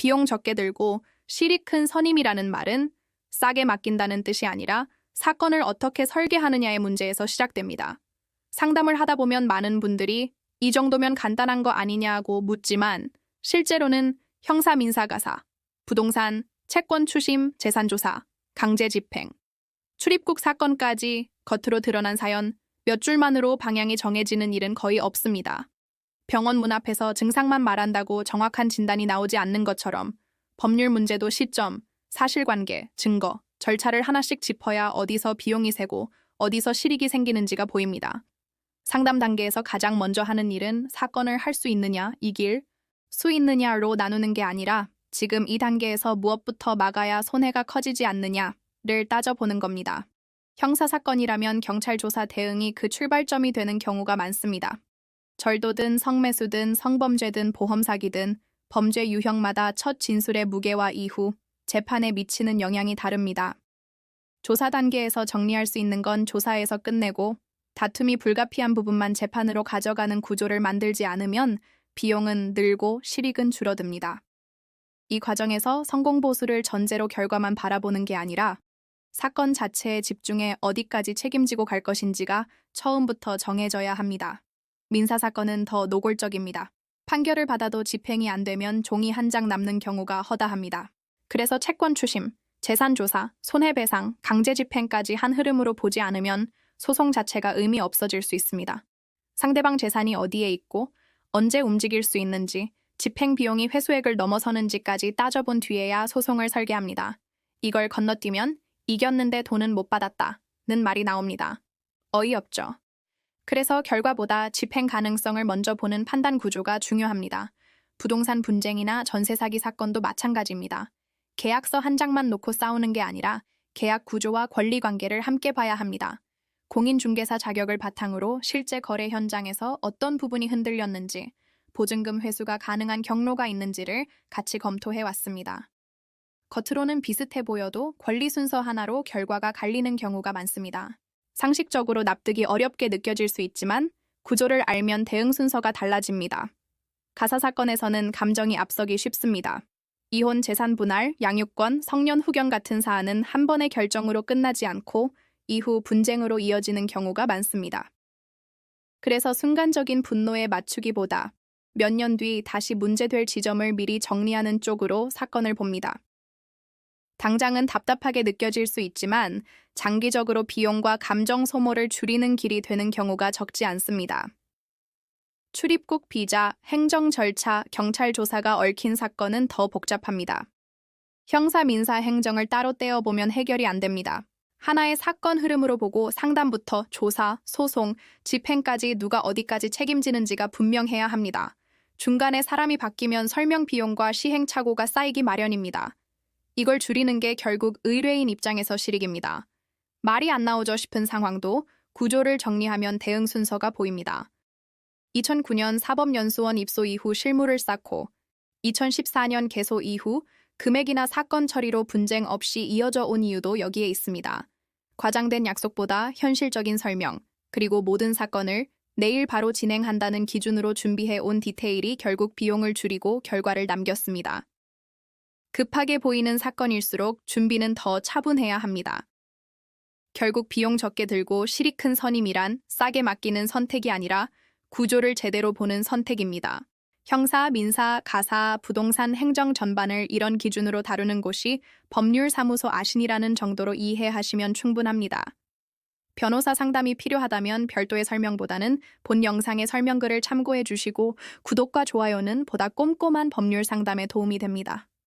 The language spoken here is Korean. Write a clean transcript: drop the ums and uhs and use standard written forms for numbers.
비용 적게 들고 실이 큰 선임이라는 말은 싸게 맡긴다는 뜻이 아니라 사건을 어떻게 설계하느냐의 문제에서 시작됩니다. 상담을 하다 보면 많은 분들이 이 정도면 간단한 거 아니냐고 묻지만 실제로는 형사 민사가사, 부동산, 채권 추심, 재산조사, 강제집행, 출입국 사건까지 겉으로 드러난 사연 몇 줄만으로 방향이 정해지는 일은 거의 없습니다. 병원 문 앞에서 증상만 말한다고 정확한 진단이 나오지 않는 것처럼 법률 문제도 시점, 사실관계, 증거, 절차를 하나씩 짚어야 어디서 비용이 새고 어디서 실익이 생기는지가 보입니다. 상담 단계에서 가장 먼저 하는 일은 사건을 할 수 있느냐, 이길 수 있느냐로 나누는 게 아니라 지금 이 단계에서 무엇부터 막아야 손해가 커지지 않느냐를 따져보는 겁니다. 형사사건이라면 경찰 조사 대응이 그 출발점이 되는 경우가 많습니다. 절도든 성매수든 성범죄든 보험사기든 범죄 유형마다 첫 진술의 무게와 이후 재판에 미치는 영향이 다릅니다. 조사 단계에서 정리할 수 있는 건 조사에서 끝내고 다툼이 불가피한 부분만 재판으로 가져가는 구조를 만들지 않으면 비용은 늘고 실익은 줄어듭니다. 이 과정에서 성공보수를 전제로 결과만 바라보는 게 아니라 사건 자체에 집중해 어디까지 책임지고 갈 것인지가 처음부터 정해져야 합니다. 민사사건은 더 노골적입니다. 판결을 받아도 집행이 안 되면 종이 한 장 남는 경우가 허다합니다. 그래서 채권 추심, 재산조사, 손해배상, 강제집행까지 한 흐름으로 보지 않으면 소송 자체가 의미 없어질 수 있습니다. 상대방 재산이 어디에 있고 언제 움직일 수 있는지, 집행 비용이 회수액을 넘어서는지까지 따져본 뒤에야 소송을 설계합니다. 이걸 건너뛰면 이겼는데 돈은 못 받았다는 말이 나옵니다. 어이없죠. 그래서 결과보다 집행 가능성을 먼저 보는 판단 구조가 중요합니다. 부동산 분쟁이나 전세 사기 사건도 마찬가지입니다. 계약서 한 장만 놓고 싸우는 게 아니라 계약 구조와 권리 관계를 함께 봐야 합니다. 공인중개사 자격을 바탕으로 실제 거래 현장에서 어떤 부분이 흔들렸는지, 보증금 회수가 가능한 경로가 있는지를 같이 검토해 왔습니다. 겉으로는 비슷해 보여도 권리 순서 하나로 결과가 갈리는 경우가 많습니다. 상식적으로 납득이 어렵게 느껴질 수 있지만 구조를 알면 대응 순서가 달라집니다. 가사 사건에서는 감정이 앞서기 쉽습니다. 이혼, 재산 분할, 양육권, 성년 후견 같은 사안은 한 번의 결정으로 끝나지 않고 이후 분쟁으로 이어지는 경우가 많습니다. 그래서 순간적인 분노에 맞추기보다 몇 년 뒤 다시 문제될 지점을 미리 정리하는 쪽으로 사건을 봅니다. 당장은 답답하게 느껴질 수 있지만 장기적으로 비용과 감정 소모를 줄이는 길이 되는 경우가 적지 않습니다. 출입국 비자, 행정 절차, 경찰 조사가 얽힌 사건은 더 복잡합니다. 형사, 민사, 행정을 따로 떼어보면 해결이 안 됩니다. 하나의 사건 흐름으로 보고 상담부터 조사, 소송, 집행까지 누가 어디까지 책임지는지가 분명해야 합니다. 중간에 사람이 바뀌면 설명 비용과 시행착오가 쌓이기 마련입니다. 이걸 줄이는 게 결국 의뢰인 입장에서 실익입니다. 말이 안 나오죠 싶은 상황도 구조를 정리하면 대응 순서가 보입니다. 2009년 사법연수원 입소 이후 실무를 쌓고 2014년 개소 이후 금액이나 사건 처리로 분쟁 없이 이어져 온 이유도 여기에 있습니다. 과장된 약속보다 현실적인 설명, 그리고 모든 사건을 내일 바로 진행한다는 기준으로 준비해 온 디테일이 결국 비용을 줄이고 결과를 남겼습니다. 급하게 보이는 사건일수록 준비는 더 차분해야 합니다. 결국 비용 적게 들고 실이 큰 선임이란 싸게 맡기는 선택이 아니라 구조를 제대로 보는 선택입니다. 형사, 민사, 가사, 부동산, 행정 전반을 이런 기준으로 다루는 곳이 법률사무소 아신이라는 정도로 이해하시면 충분합니다. 변호사 상담이 필요하다면 별도의 설명보다는 본 영상의 설명글을 참고해 주시고 구독과 좋아요는 보다 꼼꼼한 법률 상담에 도움이 됩니다.